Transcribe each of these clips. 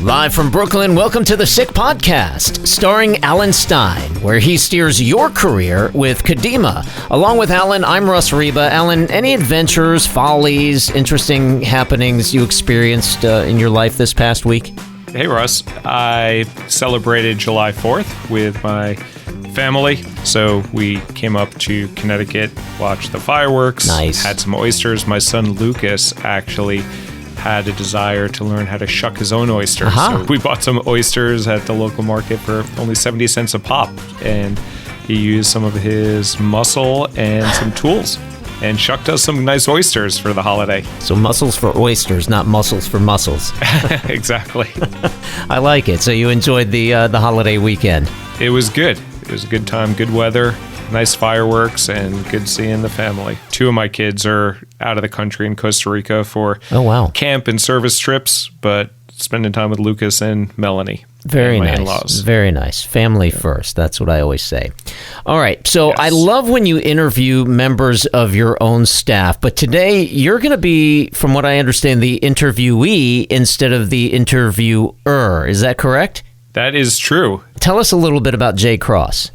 Live from Brooklyn, welcome to the SYCK podcast, starring Alan Stein, where he steers your career with Kadima. Along with Alan, I'm Russ Reba. Alan, any adventures, follies, interesting happenings you experienced in your life this past week? Hey, Russ. I celebrated July 4th with my family. So we came up to Connecticut, watched the fireworks, Nice. Had some oysters. My son Lucas actually had a desire to learn how to shuck his own oysters. Uh-huh. So we bought some oysters at the local market for only 70 cents a pop. And he used some of his muscle and some tools and shucked us some nice oysters for the holiday. So muscles for oysters, not muscles for muscles. Exactly. I like it. So you enjoyed the holiday weekend. It was good. It was a good time, good weather, nice fireworks, and good seeing the family. Two of my kids are out of the country in Costa Rica for camp and service trips, but spending time with Lucas and Melanie. Very my nice. in-laws. Very nice. Family first. That's what I always say. All right. So Yes. I love when you interview members of your own staff, but today you're going to be, from what I understand, the interviewee instead of the interviewer. Is that correct? That is true. Tell us a little bit about Jay Cross.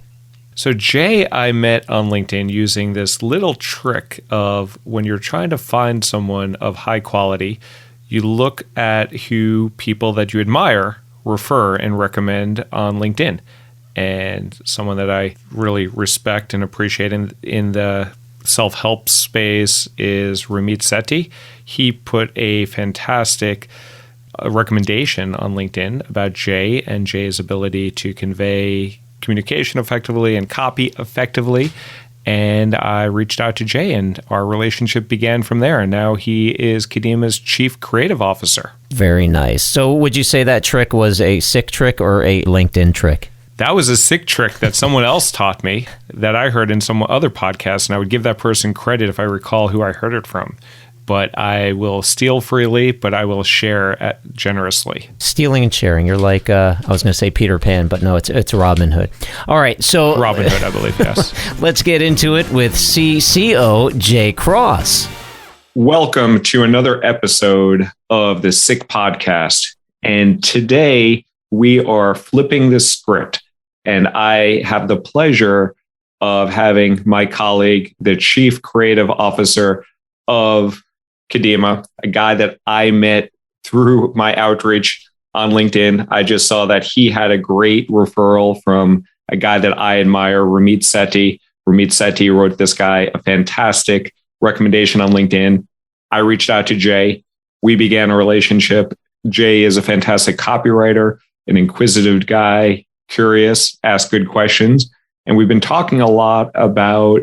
So Jay, I met on LinkedIn using this little trick of when you're trying to find someone of high quality, you look at who people that you admire refer and recommend on LinkedIn. And someone that I really respect and appreciate in the self-help space is Ramit Sethi. He put a fantastic recommendation on LinkedIn about Jay and Jay's ability to convey communication effectively and copy effectively. And I reached out to Jay, and our relationship began from there. And now he is Kadima's Chief Creative Officer. Very nice. So would you say that trick was a SYCK trick or a LinkedIn trick? That was a SYCK trick that someone else taught me that I heard in some other podcast, and I would give that person credit if I recall who I heard it from. But I will steal freely, but I will share generously. Stealing and sharing. You're like, I was going to say Peter Pan, but no, it's Robin Hood. All right, so Robin Hood, I believe, yes. Let's get into it with CCO Jay Cross. Welcome to another episode of the SYCK podcast. And today we are flipping the script. And I have the pleasure of having my colleague, the Chief Creative Officer of Kadima, a guy that I met through my outreach on LinkedIn. I just saw that he had a great referral from a guy that I admire, Ramit Sethi. Ramit Sethi wrote this guy a fantastic recommendation on LinkedIn. I reached out to Jay. We began a relationship. Jay is a fantastic copywriter, an inquisitive guy, curious, asks good questions. And we've been talking a lot about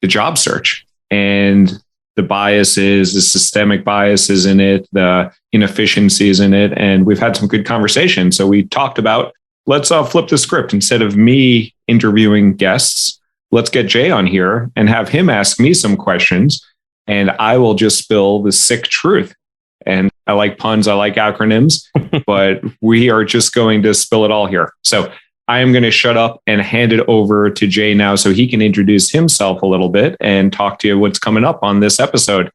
the job search and the biases, the systemic biases in it, the inefficiencies in it. And we've had some good conversations. So we talked about, let's flip the script. Instead of me interviewing guests, let's get Jay on here and have him ask me some questions. And I will just spill the SYCK truth. And I like puns, I like acronyms, but we are just going to spill it all here. So I am going to shut up and hand it over to Jay now so he can introduce himself a little bit and talk to you what's coming up on this episode.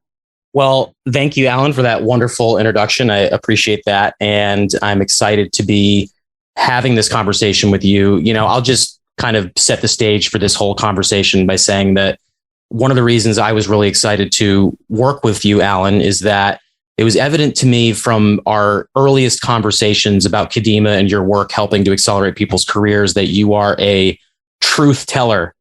Well, thank you, Alan, for that wonderful introduction. I appreciate that. And I'm excited to be having this conversation with you. You know, I'll just kind of set the stage for this whole conversation by saying that one of the reasons I was really excited to work with you, Alan, is that it was evident to me from our earliest conversations about Kadima and your work helping to accelerate people's careers that you are a truth teller.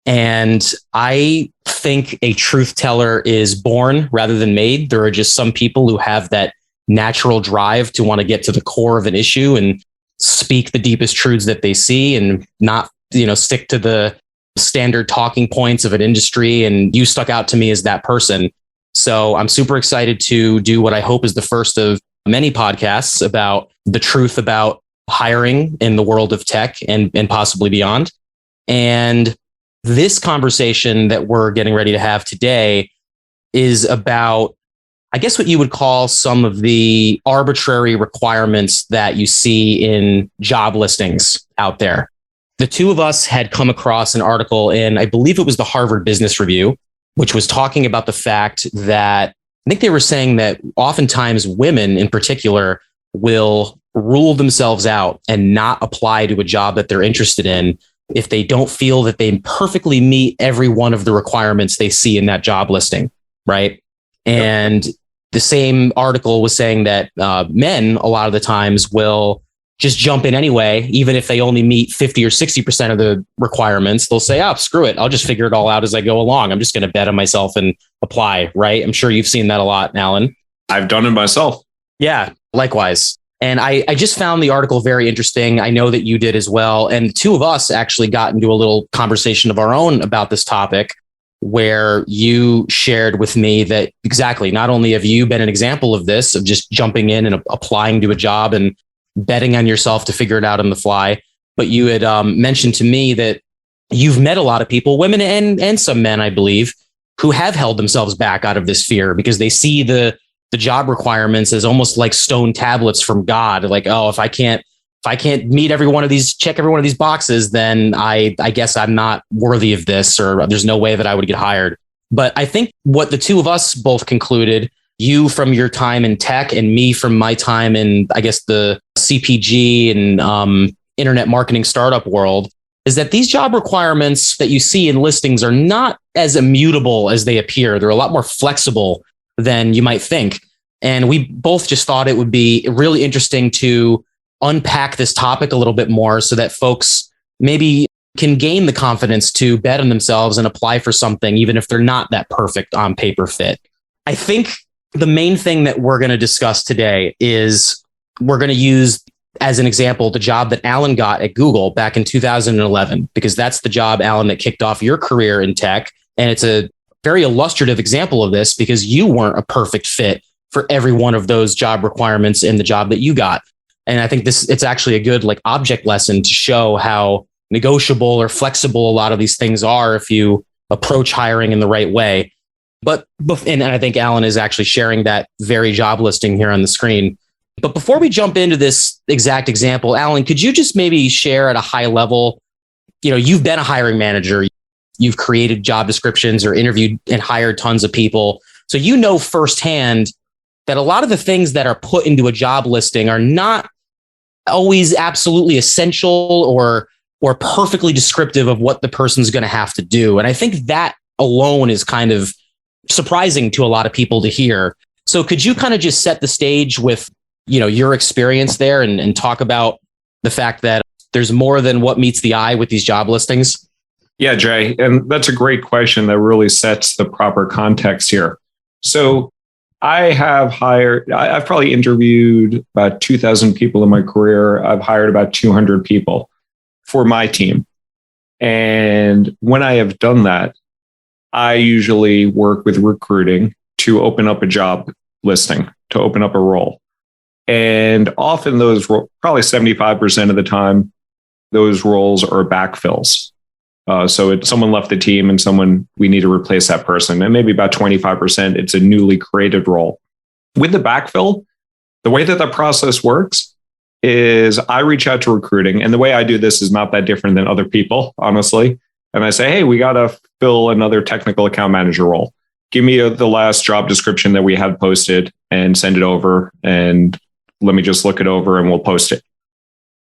And I think a truth teller is born rather than made. There are just some people who have that natural drive to want to get to the core of an issue and speak the deepest truths that they see and not, stick to the standard talking points of an industry. And you stuck out to me as that person. So I'm super excited to do what I hope is the first of many podcasts about the truth about hiring in the world of tech and possibly beyond. And this conversation that we're getting ready to have today is about, I guess, what you would call some of the arbitrary requirements that you see in job listings out there. The two of us had come across an article in, I believe it was the Harvard Business Review, which was talking about the fact that I think they were saying that oftentimes women in particular will rule themselves out and not apply to a job that they're interested in if they don't feel that they perfectly meet every one of the requirements they see in that job listing, right? And the same article was saying that men, a lot of the times, will just jump in anyway, even if they only meet 50 or 60% of the requirements. They'll say, oh, screw it. I'll just figure it all out as I go along. I'm just going to bet on myself and apply, right? I'm sure you've seen that a lot, Alan. I've done it myself. Yeah, likewise. And I just found the article very interesting. I know that you did as well. And the two of us actually got into a little conversation of our own about this topic, where you shared with me that exactly, not only have you been an example of this, of just jumping in and applying to a job and betting on yourself to figure it out on the fly, but you had mentioned to me that you've met a lot of people, women and some men, I believe, who have held themselves back out of this fear because they see the job requirements as almost like stone tablets from God. Like, oh, if I can't meet every one of these, check every one of these boxes, then I guess I'm not worthy of this, or there's no way that I would get hired. But I think what the two of us both concluded, you from your time in tech and me from my time in, I guess, the CPG and internet marketing startup world, is that these job requirements that you see in listings are not as immutable as they appear. They're a lot more flexible than you might think. And we both just thought it would be really interesting to unpack this topic a little bit more so that folks maybe can gain the confidence to bet on themselves and apply for something, even if they're not that perfect on paper fit. I think the main thing that we're going to discuss today is we're going to use as an example the job that Alan got at Google back in 2011, because that's the job, Alan, that kicked off your career in tech. And it's a very illustrative example of this because you weren't a perfect fit for every one of those job requirements in the job that you got. And I think it's actually a good object lesson to show how negotiable or flexible a lot of these things are if you approach hiring in the right way. And I think Alan is actually sharing that very job listing here on the screen. But before we jump into this exact example, Alan, could you just maybe share at a high level, you've been a hiring manager, you've created job descriptions or interviewed and hired tons of people. So you know firsthand that a lot of the things that are put into a job listing are not always absolutely essential or perfectly descriptive of what the person's going to have to do. And I think that alone is kind of surprising to a lot of people to hear. So could you kind of just set the stage with, your experience there and talk about the fact that there's more than what meets the eye with these job listings? Yeah, Jay. And that's a great question that really sets the proper context here. So I've probably interviewed about 2,000 people in my career. I've hired about 200 people for my team. And when I have done that, I usually work with recruiting to open up a job listing, to open up a role. And often probably 75% of the time, those roles are backfills. So it's someone left the team and we need to replace that person. And maybe about 25%, it's a newly created role. With the backfill, the way that the process works is I reach out to recruiting. And the way I do this is not that different than other people, honestly. And I say, hey, we got to fill another technical account manager role. Give me the last job description that we had posted and send it over. And let me just look it over and we'll post it.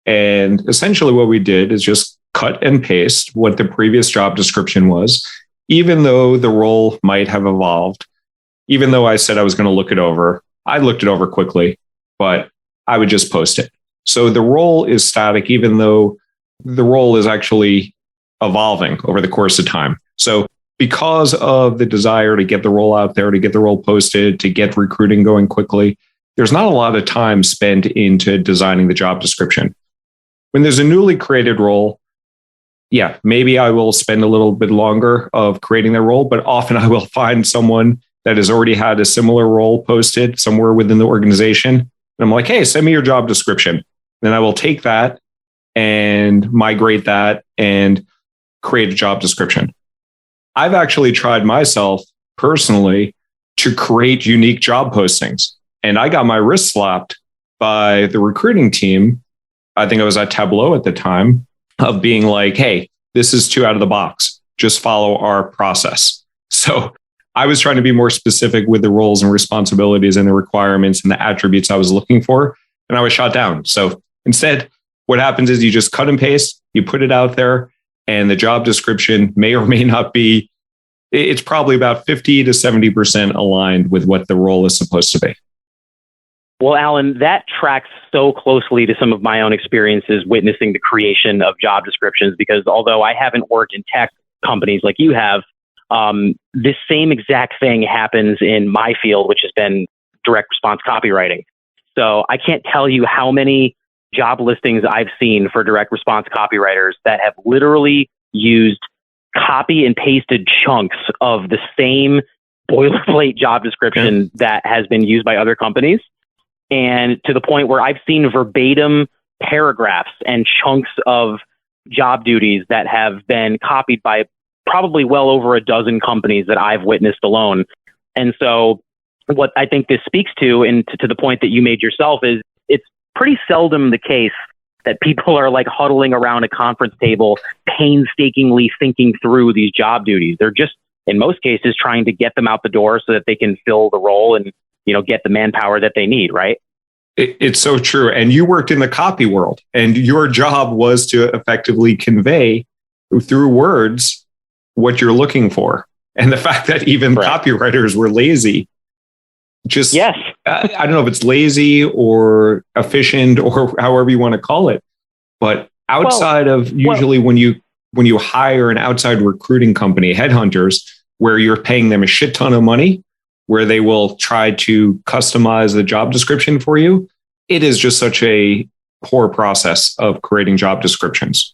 And essentially what we did is just cut and paste what the previous job description was, even though the role might have evolved, even though I said I was going to look it over. I looked it over quickly, but I would just post it. So the role is static, even though the role is actually evolving over the course of time. So because of the desire to get the role out there, to get the role posted, to get recruiting going quickly, there's not a lot of time spent into designing the job description. When there's a newly created role, yeah, maybe I will spend a little bit longer of creating that role, but often I will find someone that has already had a similar role posted somewhere within the organization. And I'm like, hey, send me your job description. Then I will take that and migrate that and create a job description. I've actually tried myself personally to create unique job postings. And I got my wrist slapped by the recruiting team. I think I was at Tableau at the time, of being like, hey, this is too out of the box. Just follow our process. So I was trying to be more specific with the roles and responsibilities and the requirements and the attributes I was looking for. and I was shot down. So instead, what happens is you just cut and paste, you put it out there, and the job description may or may not be, it's probably about 50 to 70% aligned with what the role is supposed to be. Well, Alan, that tracks so closely to some of my own experiences witnessing the creation of job descriptions, because although I haven't worked in tech companies like you have, this same exact thing happens in my field, which has been direct response copywriting. So I can't tell you how many job listings I've seen for direct response copywriters that have literally used copy and pasted chunks of the same boilerplate job description that has been used by other companies. And to the point where I've seen verbatim paragraphs and chunks of job duties that have been copied by probably well over a dozen companies that I've witnessed alone. And so what I think this speaks to, and to the point that you made yourself, is it's pretty seldom the case that people are like huddling around a conference table, painstakingly thinking through these job duties. They're just, in most cases, trying to get them out the door so that they can fill the role and, get the manpower that they need, right? It's so true. And you worked in the copy world, and your job was to effectively convey through words what you're looking for. And the fact that even copywriters were lazy, just, yes. I don't know if it's lazy or efficient or however you want to call it, but outside of usually when you hire an outside recruiting company, headhunters, where you're paying them a shit ton of money, where they will try to customize the job description for you, it is just such a poor process of creating job descriptions.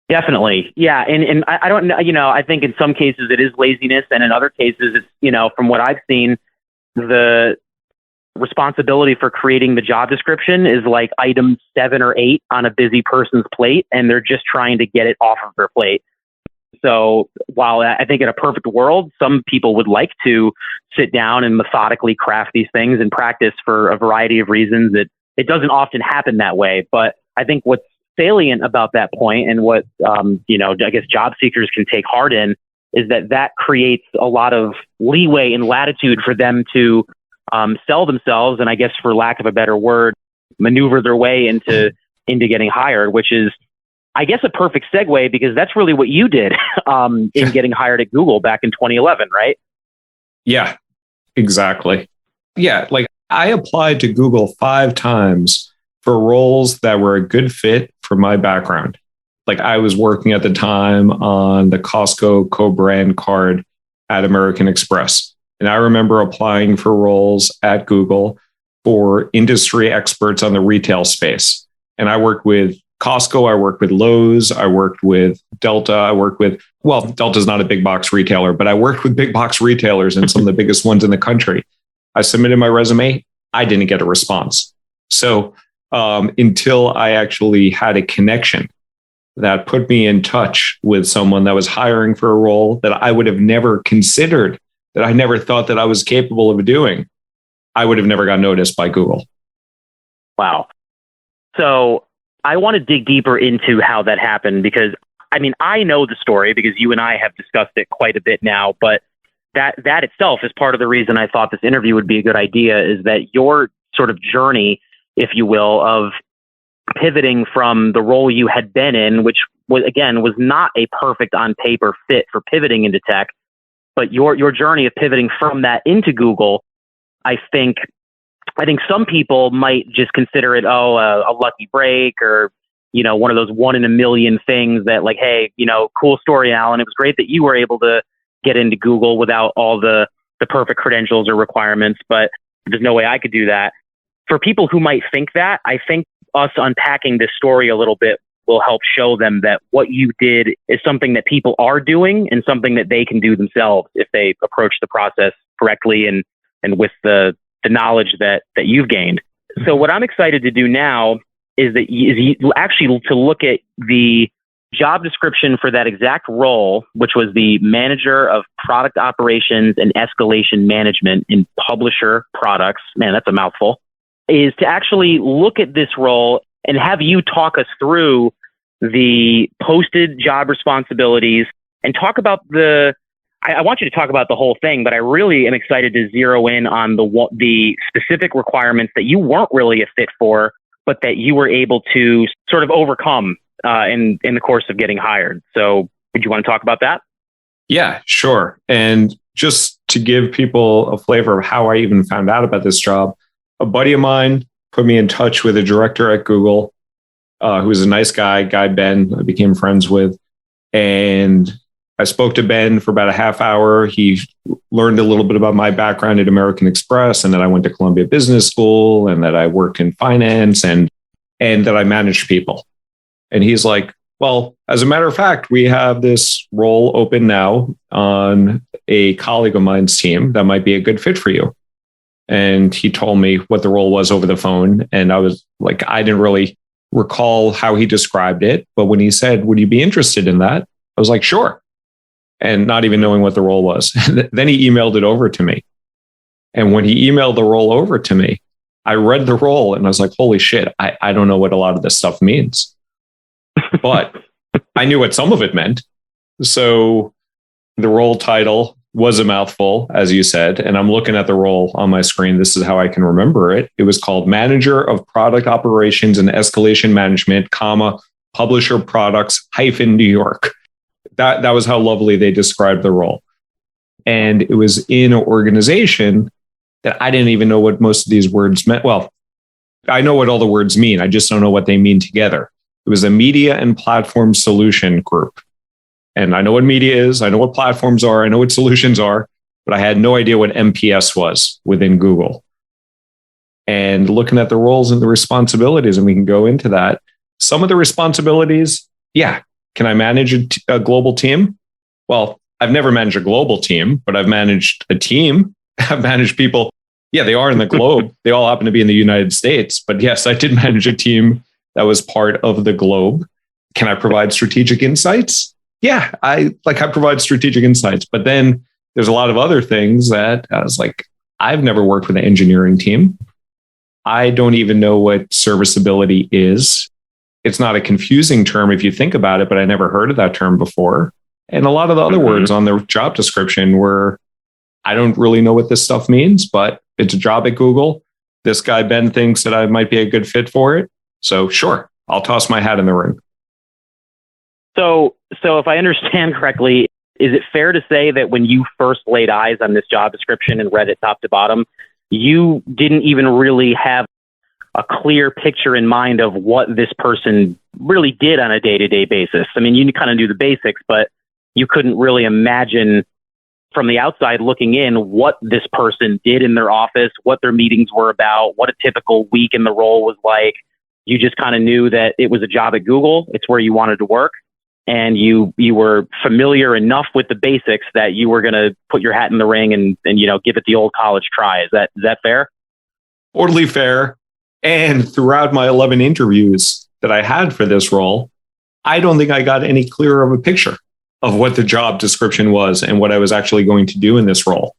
Definitely. Yeah. And I don't know, I think in some cases it is laziness, and in other cases it's, from what I've seen, the responsibility for creating the job description is like item 7 or 8 on a busy person's plate, and they're just trying to get it off of their plate. So while I think in a perfect world, some people would like to sit down and methodically craft these things and practice for a variety of reasons, it doesn't often happen that way. But I think what's salient about that point, and what, I guess job seekers can take heart in, is that creates a lot of leeway and latitude for them to sell themselves, and I guess, for lack of a better word, maneuver their way into getting hired, which is, I guess, a perfect segue, because that's really what you did in getting hired at Google back in 2011, right? Yeah, exactly. Yeah, like I applied to Google 5 times for roles that were a good fit for my background. Like I was working at the time on the Costco co-brand card at American Express. And I remember applying for roles at Google for industry experts on the retail space. And I worked with Costco, I worked with Lowe's, I worked with Delta, Delta's not a big box retailer, but I worked with big box retailers and some of the biggest ones in the country. I submitted my resume, I didn't get a response. So until I actually had a connection that put me in touch with someone that was hiring for a role that I would have never considered, that I never thought that I was capable of doing, I would have never got noticed by Google. Wow. So I want to dig deeper into how that happened, because I know the story because you and I have discussed it quite a bit now, but that itself is part of the reason I thought this interview would be a good idea, is that your sort of journey, if you will, of pivoting from the role you had been in, which was not a perfect on paper fit for pivoting into tech, but your journey of pivoting from that into Google, I think some people might just consider it, a lucky break, or, one of those 1 in a million things that, like, hey, cool story, Alan. It was great that you were able to get into Google without all the perfect credentials or requirements, but there's no way I could do that. For people who might think that, I think us unpacking this story a little bit will help show them that what you did is something that people are doing and something that they can do themselves if they approach the process correctly and with the knowledge that you've gained. So what I'm excited to do now is actually to look at the job description for that exact role, which was the manager of product operations and escalation management in publisher products. Man, that's a mouthful. Is to actually look at this role and have you talk us through the posted job responsibilities and talk about I want you to talk about the whole thing, but I really am excited to zero in on the specific requirements that you weren't really a fit for, but that you were able to sort of overcome in the course of getting hired. So would you want to talk about that? Yeah, sure. And just to give people a flavor of how I even found out about this job, a buddy of mine put me in touch with a director at Google, who was a nice guy, Ben, I became friends with. And I spoke to Ben for about a half hour. He learned a little bit about my background at American Express, and that I went to Columbia Business School, and that I worked in finance, and that I managed people. And he's like, well, as a matter of fact, we have this role open now on a colleague of mine's team that might be a good fit for you. And he told me what the role was over the phone. And I was like, I didn't really recall how he described it. But when he said, would you be interested in that? I was like, sure. And not even knowing what the role was. Then he emailed it over to me. And when he emailed the role over to me, I read the role and I was like, holy shit, I don't know what a lot of this stuff means. But I knew what some of it meant. So the role title was a mouthful, as you said. And I'm looking at the role on my screen. This is how I can remember it. It was called Manager of Product Operations and Escalation Management, Publisher Products, New York. That was how lovely they described the role. And it was in an organization that I didn't even know what most of these words meant. Well, I know what all the words mean. I just don't know what they mean together. It was a media and platform solution group. And I know what media is. I know what platforms are. I know what solutions are. But I had no idea what MPS was within Google. And looking at the roles and the responsibilities, and we can go into that. Some of the responsibilities, yeah. Can I manage a global team? Well, I've never managed a global team, but I've managed a team. I've managed people. Yeah, they are in the globe. They all happen to be in the United States. But yes, I did manage a team that was part of the globe. Can I provide strategic insights? Yeah, I provide strategic insights. But then there's a lot of other things that I was like, I've never worked with an engineering team. I don't even know what serviceability is. It's not a confusing term if you think about it, but I never heard of that term before. And a lot of the other words on the job description were, I don't really know what this stuff means, but it's a job at Google. This guy, Ben, thinks that I might be a good fit for it. So sure, I'll toss my hat in the ring. So if I understand correctly, is it fair to say that when you first laid eyes on this job description and read it top to bottom, you didn't even really have a clear picture in mind of what this person really did on a day-to-day basis? I mean, you kind of knew the basics, but you couldn't really imagine from the outside looking in what this person did in their office, what their meetings were about, what a typical week in the role was like. You just kind of knew that it was a job at Google. It's where you wanted to work. And you were familiar enough with the basics that you were going to put your hat in the ring and give it the old college try. Is that fair? Totally fair. And throughout my 11 interviews that I had for this role, I don't think I got any clearer of a picture of what the job description was and what I was actually going to do in this role.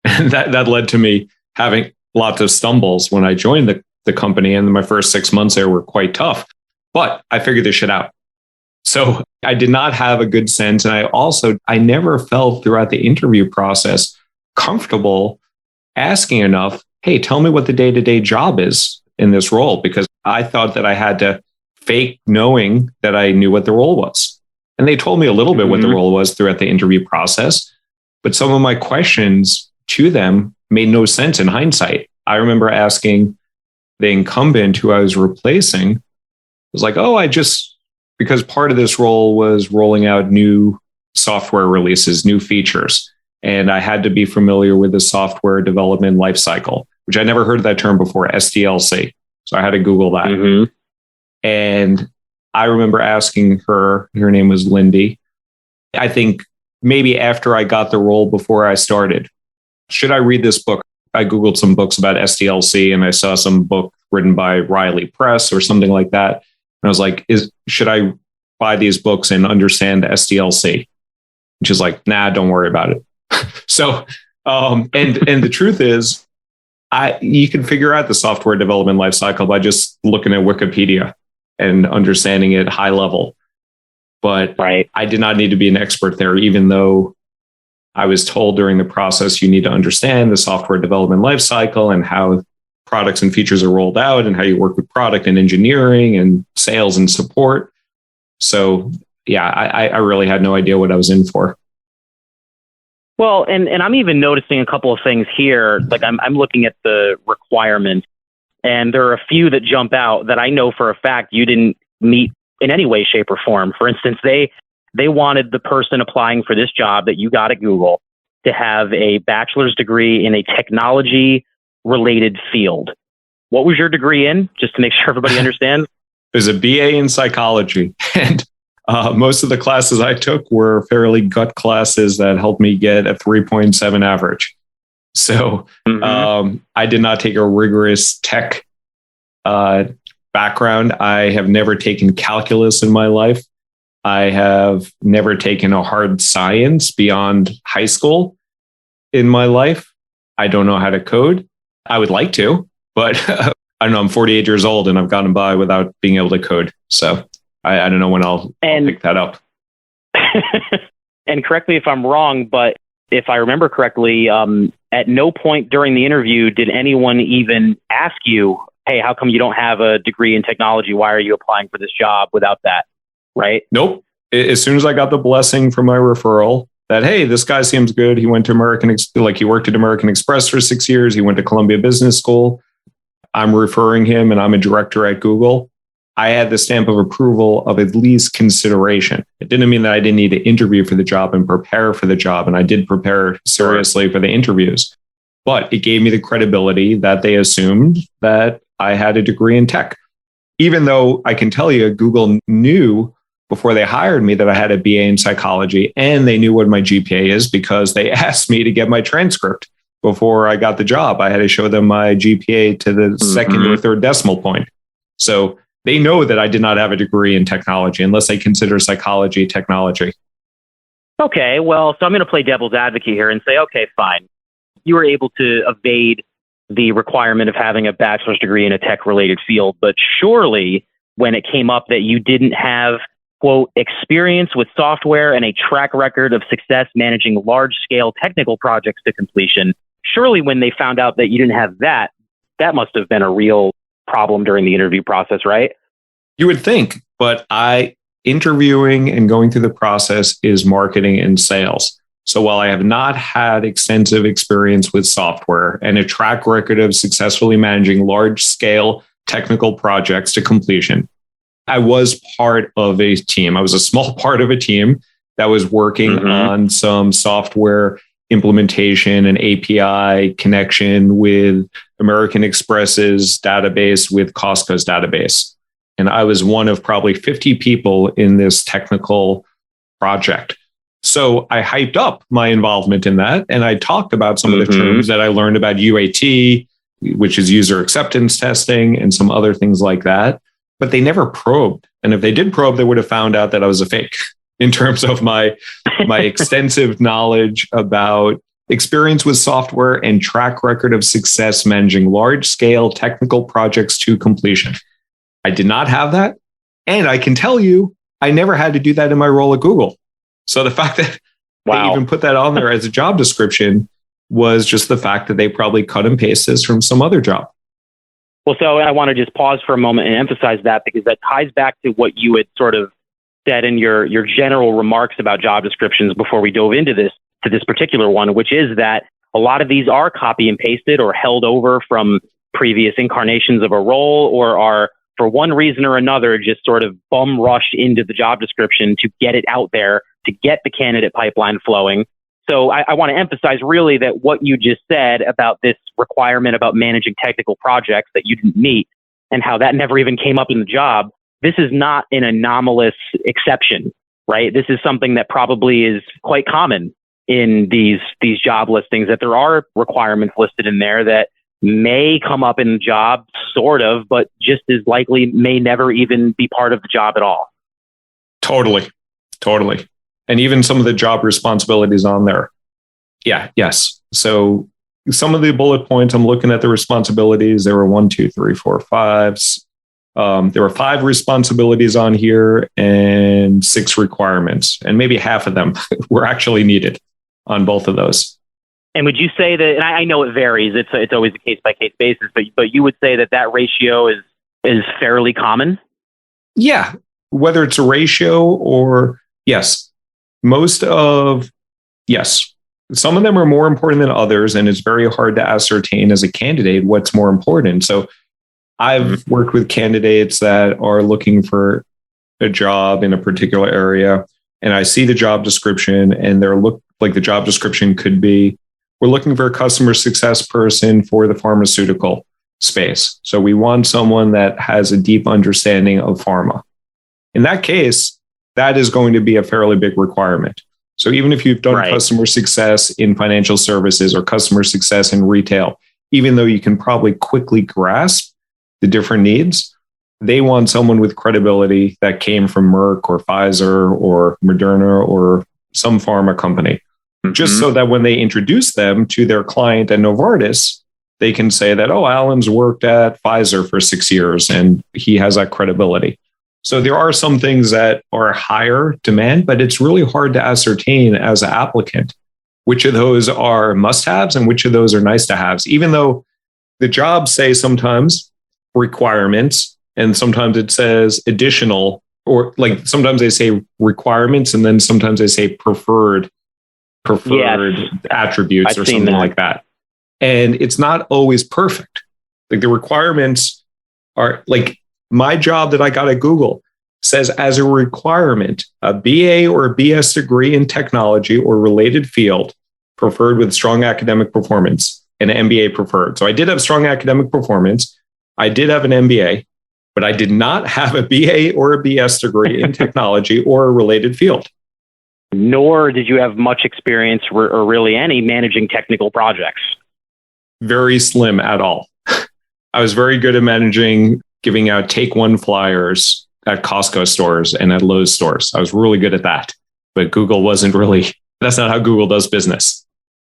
And that led to me having lots of stumbles when I joined the company. And my first 6 months there were quite tough, but I figured this shit out. So I did not have a good sense. And I never felt throughout the interview process comfortable asking enough, hey, tell me what the day-to-day job is in this role, because I thought that I had to fake knowing that I knew what the role was. And they told me a little bit what the role was throughout the interview process, but some of my questions to them made no sense in hindsight. I remember asking the incumbent who I was replacing, was like, because part of this role was rolling out new software releases, new features. And I had to be familiar with the software development lifecycle, which I never heard of that term before, SDLC. So I had to Google that. Mm-hmm. And I remember asking her name was Lindy. I think maybe after I got the role before I started, should I read this book? I Googled some books about SDLC and I saw some book written by Riley Press or something like that. And I was like, should I buy these books and understand SDLC? And she's like, nah, don't worry about it. So, and the truth is, you can figure out the software development lifecycle by just looking at Wikipedia and understanding it high level. But I did not need to be an expert there, even though I was told during the process, you need to understand the software development lifecycle and how products and features are rolled out and how you work with product and engineering and sales and support. So yeah, I really had no idea what I was in for. Well, and I'm even noticing a couple of things here. Like I'm looking at the requirements, and there are a few that jump out that I know for a fact you didn't meet in any way, shape, or form. For instance, they wanted the person applying for this job that you got at Google to have a bachelor's degree in a technology-related field. What was your degree in? Just to make sure everybody understands. It was a BA in psychology, and most of the classes I took were fairly gut classes that helped me get a 3.7 average. So I did not take a rigorous tech background. I have never taken calculus in my life. I have never taken a hard science beyond high school in my life. I don't know how to code. I would like to, but I don't know. I'm 48 years old and I've gotten by without being able to code. So I don't know when I'll pick that up. And correct me if I'm wrong, but if I remember correctly, at no point during the interview did anyone even ask you, hey, how come you don't have a degree in technology? Why are you applying for this job without that? Right? Nope. As soon as I got the blessing from my referral that, hey, this guy seems good. He went to he worked at American Express for 6 years. He went to Columbia Business School. I'm referring him and I'm a director at Google. I had the stamp of approval of at least consideration. It didn't mean that I didn't need to interview for the job and prepare for the job. And I did prepare seriously for the interviews, but it gave me the credibility that they assumed that I had a degree in tech. Even though I can tell you, Google knew before they hired me that I had a BA in psychology, and they knew what my GPA is because they asked me to get my transcript before I got the job. I had to show them my GPA to the second or third decimal point. So they know that I did not have a degree in technology unless they consider psychology technology. Okay, well, so I'm going to play devil's advocate here and say, okay, fine. You were able to evade the requirement of having a bachelor's degree in a tech-related field, but surely when it came up that you didn't have, quote, experience with software and a track record of success managing large-scale technical projects to completion, surely when they found out that you didn't have that, that must have been a real problem during the interview process, right? You would think, but interviewing and going through the process is marketing and sales. So while I have not had extensive experience with software and a track record of successfully managing large-scale technical projects to completion, I was part of a team. I was a small part of a team that was working on some software implementation and API connection with American Express's database with Costco's database. And I was one of probably 50 people in this technical project. So I hyped up my involvement in that. And I talked about some of the terms that I learned about UAT, which is user acceptance testing, and some other things like that. But they never probed. And if they did probe, they would have found out that I was a fake in terms of my extensive knowledge about experience with software and track record of success managing large-scale technical projects to completion. I did not have that. And I can tell you, I never had to do that in my role at Google. So the fact that they even put that on there as a job description was just the fact that they probably cut and paste this from some other job. Well, so I want to just pause for a moment and emphasize that, because that ties back to what you had sort of said in your general remarks about job descriptions before we dove into this particular one, which is that a lot of these are copy and pasted or held over from previous incarnations of a role, or are, for one reason or another, just sort of bum rushed into the job description to get it out there, to get the candidate pipeline flowing. So I want to emphasize really that what you just said about this requirement about managing technical projects that you didn't meet, and how that never even came up in the job, this is not an anomalous exception, right? This is something that probably is quite common in these job listings, that there are requirements listed in there that may come up in the job, sort of, but just as likely may never even be part of the job at all. Totally. And even some of the job responsibilities on there. Yeah, yes. So some of the bullet points, I'm looking at the responsibilities. There were 1, 2, 3, 4, 5. There were 5 responsibilities on here and 6 requirements. And maybe half of them were actually needed. on both of those. And would you say that, and I know it varies, it's always a case-by-case basis, but you would say that ratio is fairly common? Yeah, whether it's a ratio or yes. Yes. Some of them are more important than others, and it's very hard to ascertain as a candidate what's more important. So I've worked with candidates that are looking for a job in a particular area, and I see the job description, and like the job description could be, we're looking for a customer success person for the pharmaceutical space. So we want someone that has a deep understanding of pharma. In that case, that is going to be a fairly big requirement. So even if you've done customer success in financial services or customer success in retail, even though you can probably quickly grasp the different needs, they want someone with credibility that came from Merck or Pfizer or Moderna or some pharma company. Just so that when they introduce them to their client at Novartis, they can say that, oh, Alan's worked at Pfizer for 6 years and he has that credibility. So there are some things that are higher demand, but it's really hard to ascertain as an applicant which of those are must-haves and which of those are nice-to-haves, even though the jobs say sometimes requirements and sometimes it says additional, or like sometimes they say requirements and then sometimes they say preferred attributes or something like that. And it's not always perfect. Like the requirements are like my job that I got at Google says as a requirement, a BA or a BS degree in technology or related field preferred with strong academic performance, and an MBA preferred. So I did have strong academic performance. I did have an MBA, but I did not have a BA or a BS degree in technology or a related field. Nor did you have much experience or really any managing technical projects. Very slim at all. I was very good at managing, giving out take one flyers at Costco stores and at Lowe's stores. I was really good at that, but Google wasn't really, that's not how Google does business.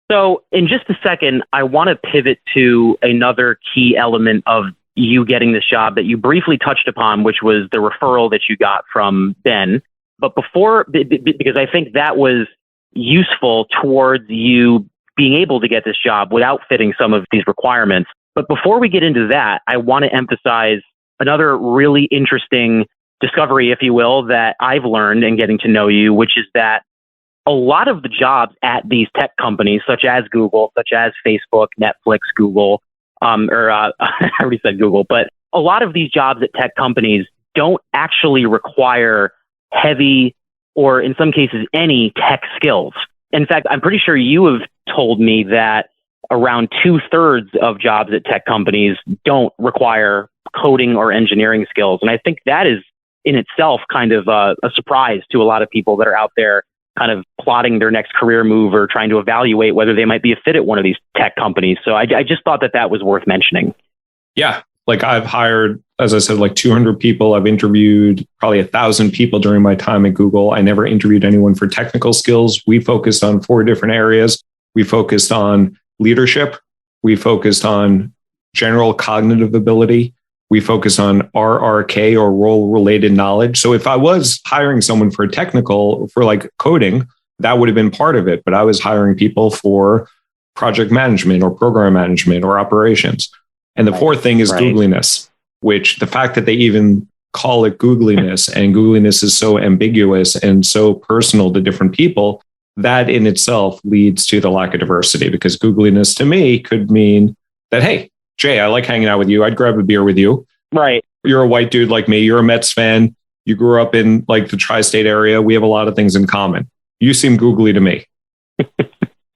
So in just a second, I want to pivot to another key element of you getting this job that you briefly touched upon, which was the referral that you got from Ben. But before, because I think that was useful towards you being able to get this job without fitting some of these requirements. But before we get into that, I want to emphasize another really interesting discovery, if you will, that I've learned in getting to know you, which is that a lot of the jobs at these tech companies, such as Google, such as Facebook, Netflix, Google, I already said Google, but a lot of these jobs at tech companies don't actually require heavy, or in some cases, any tech skills. In fact, I'm pretty sure you have told me that around 2/3 of jobs at tech companies don't require coding or engineering skills. And I think that is in itself kind of a surprise to a lot of people that are out there kind of plotting their next career move or trying to evaluate whether they might be a fit at one of these tech companies. So I just thought that was worth mentioning. Yeah. Like I've hired, as I said, like 200 people. I've interviewed probably 1,000 people during my time at Google. I never interviewed anyone for technical skills. We focused on 4 different areas. We focused on leadership. We focused on general cognitive ability. We focus on RRK or role-related knowledge. So if I was hiring someone for technical, for like coding, that would have been part of it. But I was hiring people for project management or program management or operations. And the fourth thing is googliness, which the fact that they even call it googliness and googliness is so ambiguous and so personal to different people, that in itself leads to the lack of diversity, because googliness to me could mean that, hey, Jay, I like hanging out with you. I'd grab a beer with you. Right. You're a white dude like me. You're a Mets fan. You grew up in like the tri-state area. We have a lot of things in common. You seem googly to me.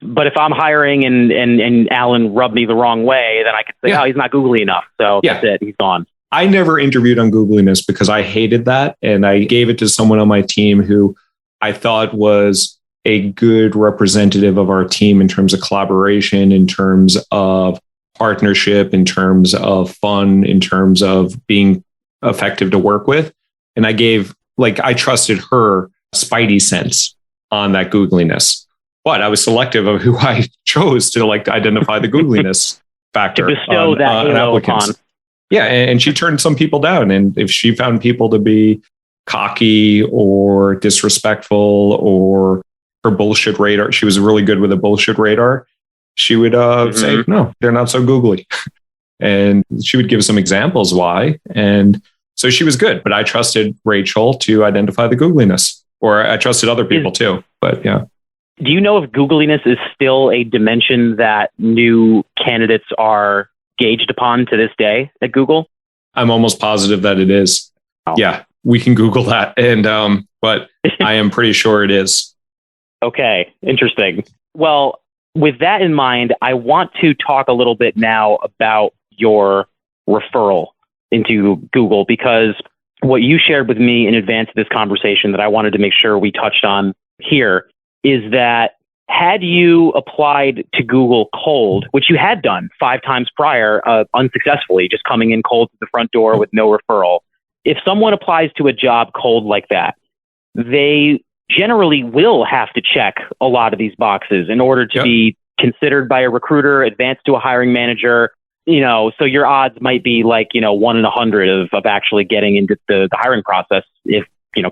But if I'm hiring and Alan rubbed me the wrong way, then I could say, oh, he's not googly enough. So that's it. He's gone. I never interviewed on googliness because I hated that. And I gave it to someone on my team who I thought was a good representative of our team in terms of collaboration, in terms of partnership, in terms of fun, in terms of being effective to work with. And I trusted her spidey sense on that googliness. But I was selective of who I chose to identify the googliness factor to bestow that halo upon. Yeah, and she turned some people down. And if she found people to be cocky or disrespectful or her bullshit radar. She was really good with a bullshit radar. She would say, no, they're not so googly. And she would give some examples why. And so she was good, but I trusted Rachel to identify the googliness, or I trusted other people too. But yeah. Do you know if googliness is still a dimension that new candidates are gauged upon to this day at Google? I'm almost positive that it is. Oh. Yeah, we can Google that. And, but I am pretty sure it is. Okay, interesting. Well, with that in mind, I want to talk a little bit now about your referral into Google, because what you shared with me in advance of this conversation that I wanted to make sure we touched on here is that had you applied to Google cold, which you had done 5 times prior, unsuccessfully, just coming in cold to the front door with no referral, if someone applies to a job cold like that, they generally will have to check a lot of these boxes in order to be considered by a recruiter, advanced to a hiring manager. So your odds might be like, 1 in 100 of actually getting into the hiring process if,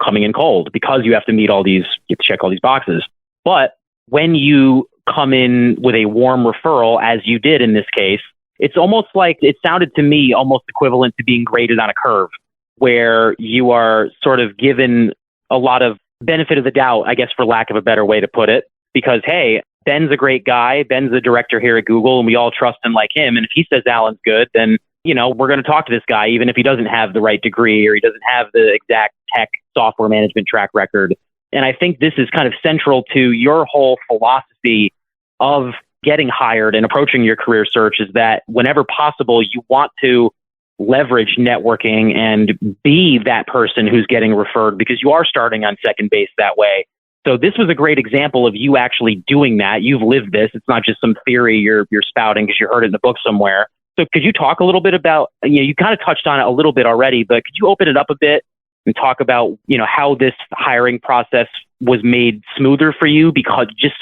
coming in cold, because you have to meet you have to check all these boxes. But when you come in with a warm referral, as you did in this case, it's almost like, it sounded to me almost equivalent to being graded on a curve, where you are sort of given a lot of benefit of the doubt, I guess, for lack of a better way to put it, because, hey, Ben's a great guy. Ben's the director here at Google, and we all trust him like him. And if he says Alan's good, then, we're going to talk to this guy, even if he doesn't have the right degree or he doesn't have the exact tech software management track record. And I think this is kind of central to your whole philosophy of getting hired and approaching your career search, is that whenever possible, you want to leverage networking and be that person who's getting referred, because you are starting on second base that way. So this was a great example of you actually doing that. You've lived this. It's not just some theory you're spouting because you heard it in a book somewhere. So could you talk a little bit about, you kind of touched on it a little bit already, but could you open it up a bit and talk about, how this hiring process was made smoother for you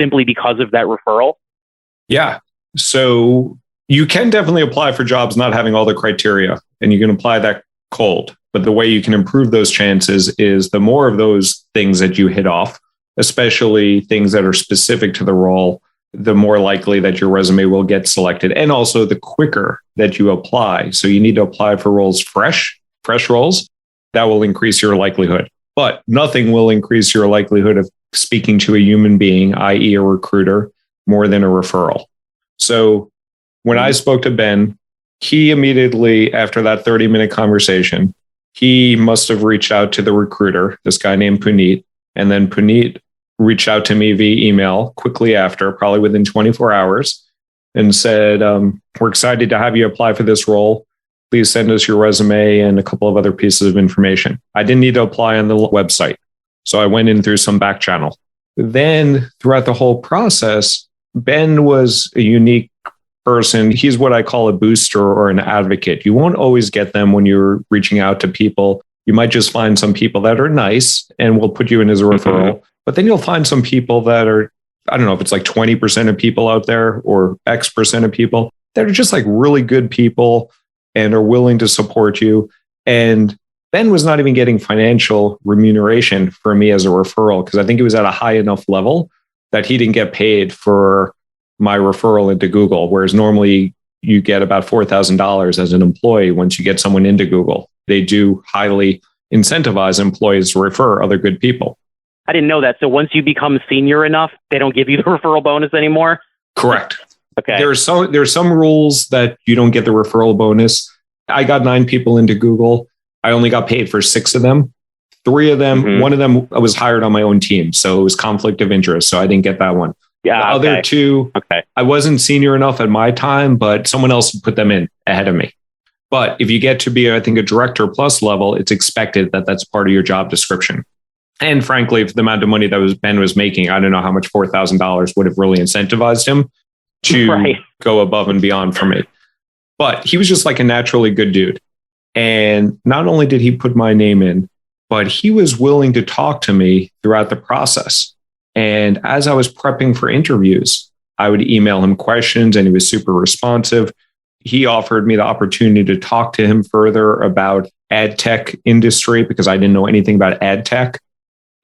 simply because of that referral? Yeah. So you can definitely apply for jobs not having all the criteria, and you can apply that cold. But the way you can improve those chances is the more of those things that you hit off, especially things that are specific to the role, the more likely that your resume will get selected, and also the quicker that you apply. So you need to apply for roles fresh roles. That will increase your likelihood. But nothing will increase your likelihood of speaking to a human being, i.e. a recruiter, more than a referral. So when I spoke to Ben, he immediately, after that 30-minute conversation, he must have reached out to the recruiter, this guy named Puneet, and then Puneet reached out to me via email quickly after, probably within 24 hours, and said, we're excited to have you apply for this role. Please send us your resume and a couple of other pieces of information. I didn't need to apply on the website, so I went in through some back channel. Then throughout the whole process, Ben was a unique person. He's what I call a booster or an advocate. You won't always get them when you're reaching out to people. You might just find some people that are nice and will put you in as a referral. But then you'll find some people that are, I don't know if it's like 20% of people out there or X% of people that are just like really good people and are willing to support you. And Ben was not even getting financial remuneration for me as a referral, because I think it was at a high enough level that he didn't get paid for my referral into Google, whereas normally you get about $4,000 as an employee once you get someone into Google. They do highly incentivize employees to refer other good people. I didn't know that. So once you become senior enough, they don't give you the referral bonus anymore? Correct. Okay. There are some rules that you don't get the referral bonus. I got 9 people into Google. I only got paid for 6 of them. 3 of them, one of them I was hired on my own team. So it was conflict of interest. So I didn't get that one. Yeah. The other 2, I wasn't senior enough at my time, but someone else put them in ahead of me. But if you get to be, I think, a director plus level, it's expected that that's part of your job description. And frankly, for the amount of money that Ben was making, I don't know how much $4,000 would have really incentivized him to go above and beyond for me. But he was just like a naturally good dude. And not only did he put my name in, but he was willing to talk to me throughout the process. And as I was prepping for interviews, I would email him questions and he was super responsive. He offered me the opportunity to talk to him further about ad tech industry because I didn't know anything about ad tech.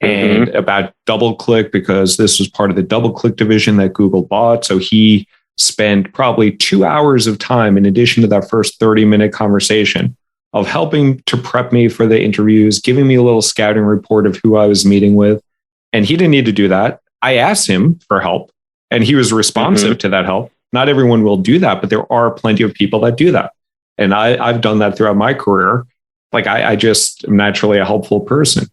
and about DoubleClick, because this was part of the DoubleClick division that Google bought. So he spent probably 2 hours of time in addition to that first 30-minute conversation of helping to prep me for the interviews, giving me a little scouting report of who I was meeting with. And he didn't need to do that. I asked him for help and he was responsive to that help. Not everyone will do that, but there are plenty of people that do that. And I've done that throughout my career. Like I just am naturally a helpful person,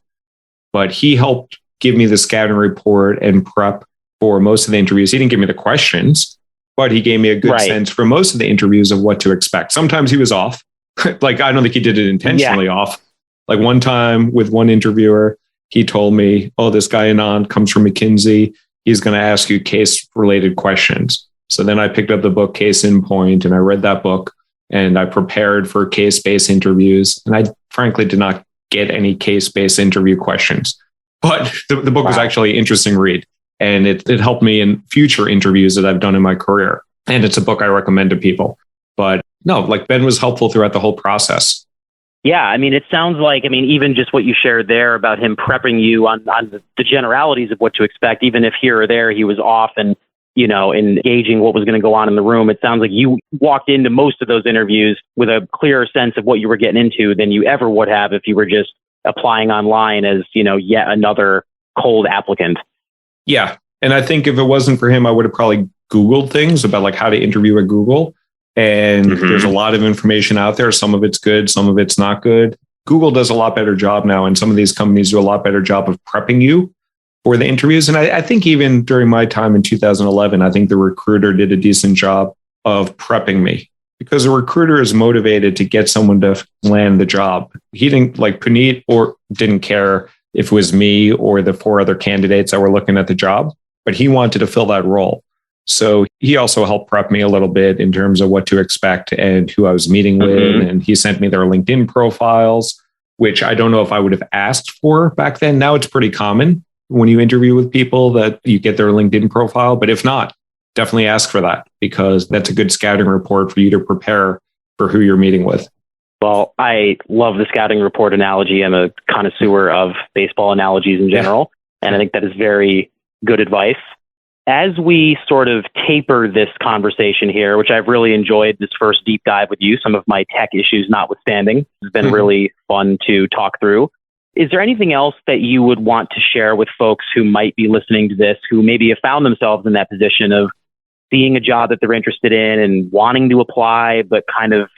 but he helped give me the scouting report and prep for most of the interviews. He didn't give me the questions, but he gave me a good sense for most of the interviews of what to expect. Sometimes he was off. Like, I don't think he did it intentionally off. Like one time with one interviewer, he told me, oh, this guy Anand comes from McKinsey. He's going to ask you case related questions. So then I picked up the book Case in Point and I read that book and I prepared for case-based interviews. And I frankly did not get any case-based interview questions, but the book was actually an interesting read. And it helped me in future interviews that I've done in my career. And it's a book I recommend to people. But no, like Ben was helpful throughout the whole process. Yeah, I mean, it sounds like, even just what you shared there about him prepping you on the generalities of what to expect, even if here or there he was off and, engaging what was going to go on in the room. It sounds like you walked into most of those interviews with a clearer sense of what you were getting into than you ever would have if you were just applying online as, yet another cold applicant. Yeah. And I think if it wasn't for him, I would have probably Googled things about like how to interview at Google. And there's a lot of information out there. Some of it's good, some of it's not good. Google does a lot better job now. And some of these companies do a lot better job of prepping you for the interviews. And I think even during my time in 2011, I think the recruiter did a decent job of prepping me because the recruiter is motivated to get someone to land the job. He didn't like Puneet or didn't care if it was me or the 4 other candidates that were looking at the job, but he wanted to fill that role. So he also helped prep me a little bit in terms of what to expect and who I was meeting with. And he sent me their LinkedIn profiles, which I don't know if I would have asked for back then. Now it's pretty common when you interview with people that you get their LinkedIn profile. But if not, definitely ask for that because that's a good scouting report for you to prepare for who you're meeting with. Well, I love the scouting report analogy. I'm a connoisseur of baseball analogies in general. And I think that is very good advice. As we sort of taper this conversation here, which I've really enjoyed this first deep dive with you, some of my tech issues notwithstanding, it's been really fun to talk through. Is there anything else that you would want to share with folks who might be listening to this, who maybe have found themselves in that position of seeing a job that they're interested in and wanting to apply, but kind of,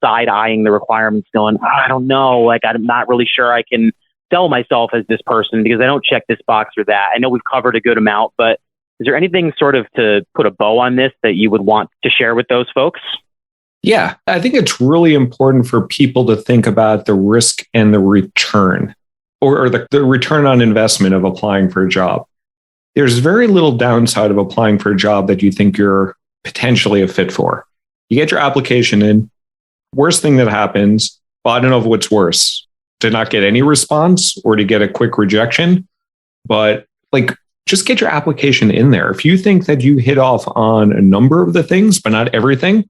side-eyeing the requirements going, I don't know, like I'm not really sure I can sell myself as this person because I don't check this box or that. I know we've covered a good amount, but is there anything sort of to put a bow on this that you would want to share with those folks? Yeah, I think it's really important for people to think about the risk and the return or the return on investment of applying for a job. There's very little downside of applying for a job that you think you're potentially a fit for. You get your application in. Worst thing that happens, well, I don't know what's worse, to not get any response or to get a quick rejection. But just get your application in there. If you think that you hit off on a number of the things, but not everything,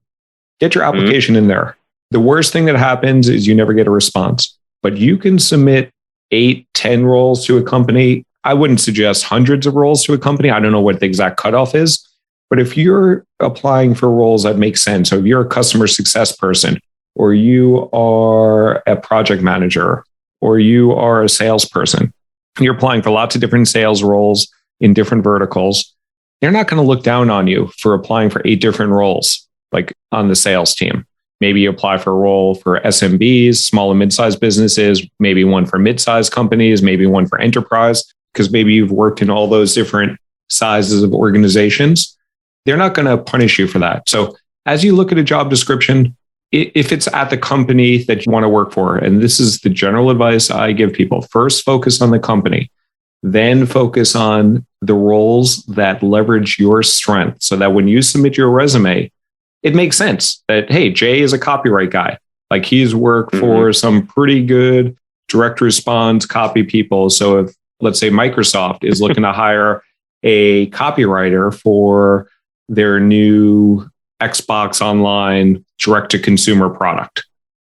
get your application in there. The worst thing that happens is you never get a response, but you can submit 8, 10 roles to a company. I wouldn't suggest hundreds of roles to a company. I don't know what the exact cutoff is, but if you're applying for roles that make sense, so if you're a customer success person, or you are a project manager, or you are a salesperson, you're applying for lots of different sales roles in different verticals, they're not going to look down on you for applying for 8 different roles, like on the sales team. Maybe you apply for a role for SMBs, small and mid-sized businesses, maybe one for mid-sized companies, maybe one for enterprise, because maybe you've worked in all those different sizes of organizations. They're not going to punish you for that. So as you look at a job description, if it's at the company that you want to work for, and this is the general advice I give people, first focus on the company. Then focus on the roles that leverage your strength so that when you submit your resume, it makes sense that, hey, Jay is a copyright guy. Like he's worked for some pretty good direct response copy people. So if, let's say, Microsoft is looking to hire a copywriter for their new Xbox Online direct-to-consumer product,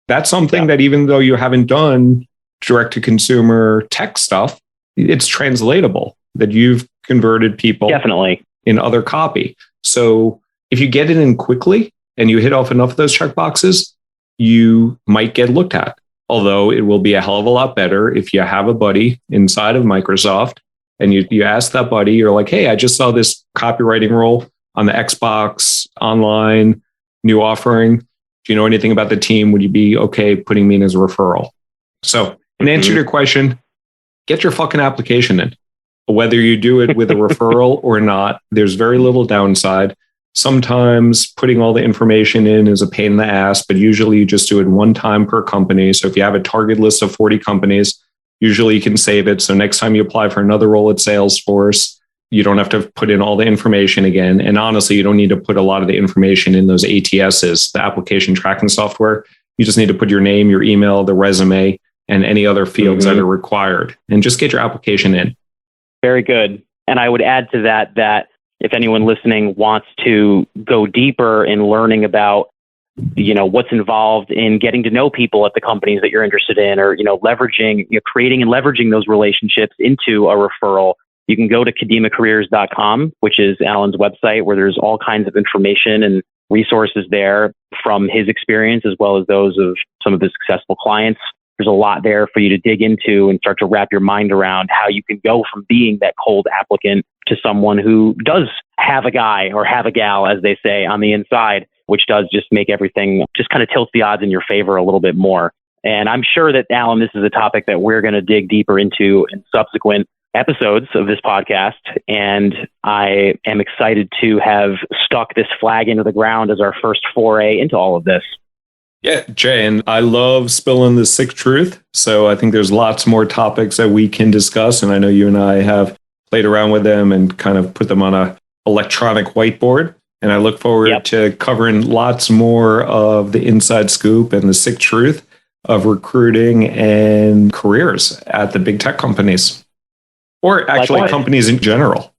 that's something that even though you haven't done direct-to-consumer tech stuff, it's translatable that you've converted people Definitely. in other copy. So if you get it in quickly and you hit off enough of those checkboxes, you might get looked at. Although it will be a hell of a lot better if you have a buddy inside of Microsoft and you ask that buddy, you're like, hey, I just saw this copywriting role on the Xbox online new offering. Do you know anything about the team? Would you be okay putting me in as a referral? So in answer to your question, get your fucking application in. Whether you do it with a referral or not, there's very little downside. Sometimes putting all the information in is a pain in the ass, but usually you just do it one time per company. So if you have a target list of 40 companies, usually you can save it. So next time you apply for another role at Salesforce, you don't have to put in all the information again. And honestly, you don't need to put a lot of the information in those ATSs, the application tracking software. You just need to put your name, your email, the resume, and any other fields that are required, and just get your application in. Very good. And I would add to that, that if anyone listening wants to go deeper in learning about, what's involved in getting to know people at the companies that you're interested in, or, leveraging, creating and leveraging those relationships into a referral, you can go to kadimacareers.com, which is Alan's website, where there's all kinds of information and resources there from his experience, as well as those of some of the successful clients. There's a lot there for you to dig into and start to wrap your mind around how you can go from being that cold applicant to someone who does have a guy or have a gal, as they say, on the inside, which does just make everything, just kind of tilts the odds in your favor a little bit more. And I'm sure that, Alan, this is a topic that we're going to dig deeper into in subsequent episodes of this podcast. And I am excited to have stuck this flag into the ground as our first foray into all of this. Yeah, Jay, and I love spilling the SYCK truth. So I think there's lots more topics that we can discuss. And I know you and I have played around with them and kind of put them on a electronic whiteboard. And I look forward to covering lots more of the inside scoop and the SYCK truth of recruiting and careers at the big tech companies, or actually companies in general.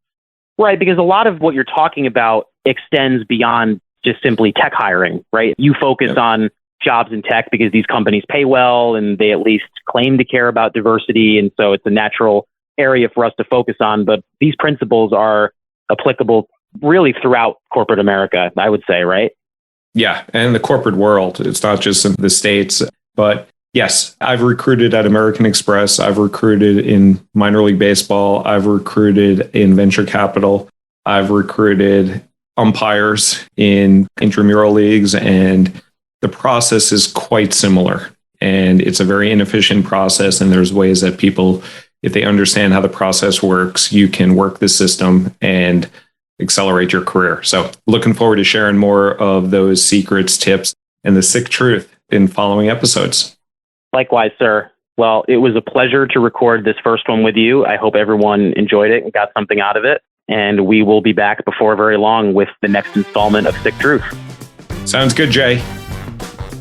Right, because a lot of what you're talking about extends beyond just simply tech hiring, right? You focus on jobs in tech because these companies pay well and they at least claim to care about diversity. And so it's a natural area for us to focus on. But these principles are applicable really throughout corporate America, I would say, right? Yeah. And the corporate world, it's not just in the States, but yes, I've recruited at American Express. I've recruited in minor league baseball. I've recruited in venture capital. I've recruited umpires in intramural leagues, and the process is quite similar. And it's a very inefficient process. And there's ways that people, if they understand how the process works, you can work the system and accelerate your career. So looking forward to sharing more of those secrets, tips, and the SYCK truth in following episodes. Likewise, sir. Well, it was a pleasure to record this first one with you. I hope everyone enjoyed it and got something out of it. And we will be back before very long with the next installment of SYCK Truth. Sounds good, Jay.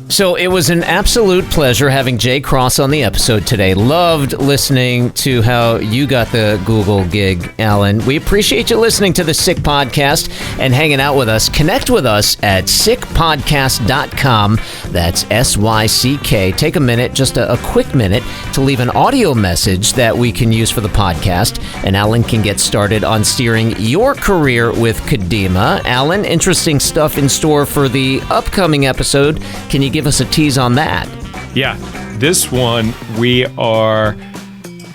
So it was an absolute pleasure having Jay Cross on the episode today. Loved listening to how you got the Google gig, Alan. We appreciate you listening to the SYCK podcast and hanging out with us. Connect with us at syckpodcast.com. That's SYCK. Take a minute, just a quick minute, to leave an audio message that we can use for the podcast, and Alan can get started on steering your career with Kadima. Alan, interesting stuff in store for the upcoming episode. Can you give us a tease on that? Yeah, this one we are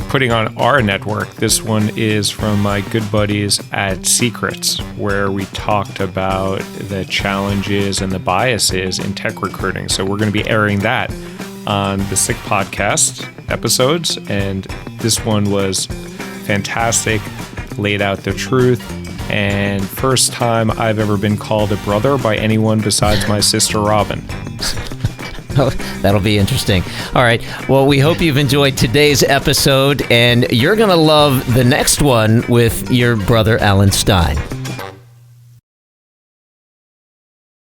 putting on our network. This one is from my good buddies at Secrets, where we talked about the challenges and the biases in tech recruiting. So we're going to be airing that on the SYCK podcast episodes. And this one was fantastic, laid out the truth. And first time I've ever been called a brother by anyone besides my sister Robin. Oh, that'll be interesting. All right. Well, we hope you've enjoyed today's episode, and you're going to love the next one with your brother, Alan Stein.